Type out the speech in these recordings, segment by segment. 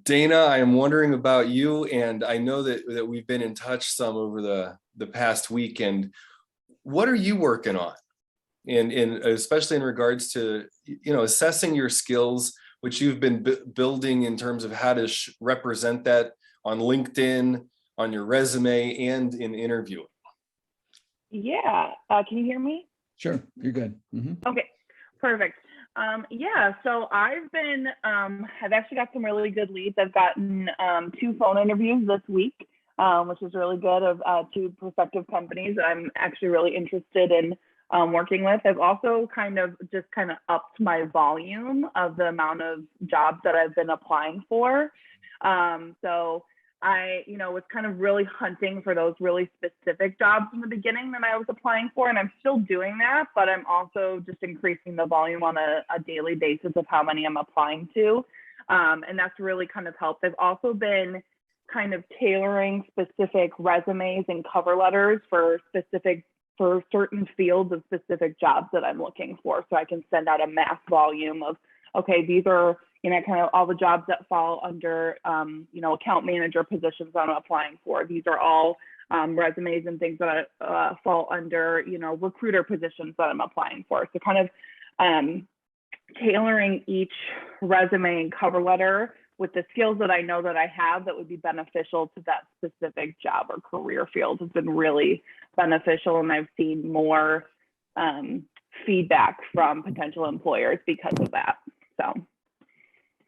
Dana, I am wondering about you, and I know that we've been in touch some over the past week. And what are you working on? In especially in regards to assessing your skills, which you've been building in terms of how to represent that on LinkedIn, on your resume, and in interviewing. Yeah. Can you hear me? Sure, you're good. Okay, perfect. Yeah, so I've actually got some really good leads. I've gotten 2 phone interviews this week, which is really good, of 2 prospective companies that I'm actually really interested in working with. I've also kind of upped my volume of the amount of jobs that I've been applying for. So I, was kind of really hunting for those really specific jobs in the beginning that I was applying for, and I'm still doing that, but I'm also just increasing the volume on a daily basis of how many I'm applying to. And that's really kind of helped. I've also been kind of tailoring specific resumes and cover letters for certain fields of specific jobs that I'm looking for. So I can send out a mass volume of, okay, these are kind of all the jobs that fall under, account manager positions that I'm applying for. These are all resumes and things that fall under, recruiter positions that I'm applying for. So kind of tailoring each resume and cover letter with the skills that I know that I have that would be beneficial to that specific job or career field has been really beneficial. And I've seen more feedback from potential employers because of that. So.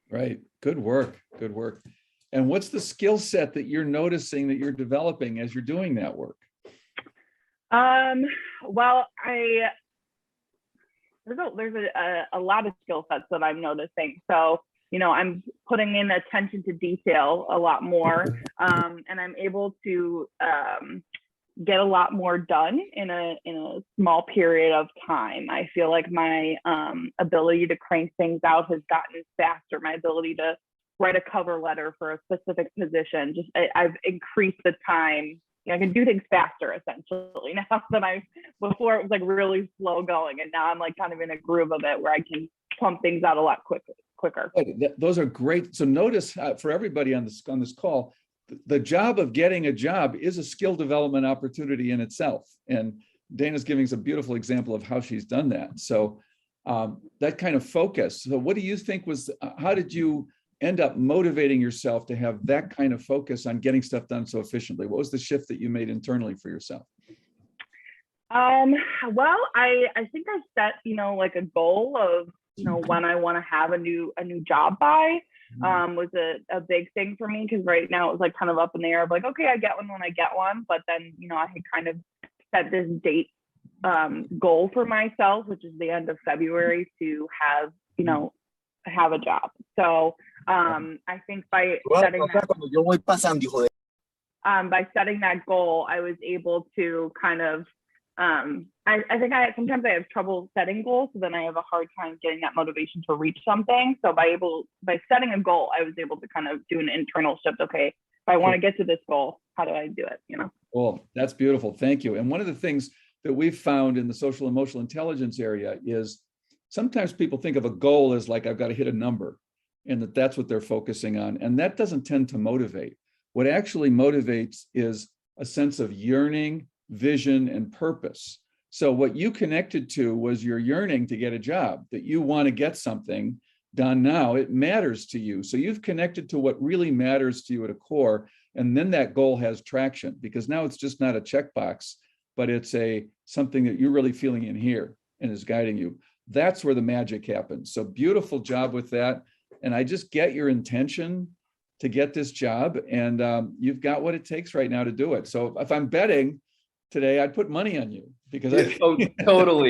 Right. Good work. Good work. And what's the skill set that you're noticing that you're developing as you're doing that work? Well, there's a lot of skill sets that I'm noticing. So, I'm putting in attention to detail a lot more, and I'm able to get a lot more done in a small period of time. I feel like my ability to crank things out has gotten faster. My ability to write a cover letter for a specific position, I've increased the time. I can do things faster essentially now than before. It was like really slow going, and now I'm like kind of in a groove of it where I can pump things out a lot quicker. Those are great. So notice for everybody on this call, the job of getting a job is a skill development opportunity in itself. And Dana's giving us a beautiful example of how she's done that. So that kind of focus. So what do you think how did you end up motivating yourself to have that kind of focus on getting stuff done so efficiently? What was the shift that you made internally for yourself? Well, I think I set, like a goal of, when I want to have a new job by. Was a big thing for me, because right now it was like kind of up in the air of like, okay, I get one when I get one, but then I had kind of set this date goal for myself, which is the end of February, to have have a job. So I think by setting that goal, I was able to kind of I think sometimes I have trouble setting goals, so then I have a hard time getting that motivation to reach something. So by setting a goal, I was able to kind of do an internal shift. Okay, if I want to get to this goal, how do I do it? Well, that's beautiful. Thank you. And one of the things that we've found in the social emotional intelligence area is sometimes people think of a goal as like, I've got to hit a number, and that's what they're focusing on. And that doesn't tend to motivate. What actually motivates is a sense of yearning, vision, and purpose. So what you connected to was your yearning to get a job, that you want to get something done now. It matters to you. So you've connected to what really matters to you at a core. And then that goal has traction, because now it's just not a checkbox, but it's something that you're really feeling in here and is guiding you. That's where the magic happens. So beautiful job with that. And I just get your intention to get this job, and you've got what it takes right now to do it. So if I'm betting today, I'd put money on you, because Totally.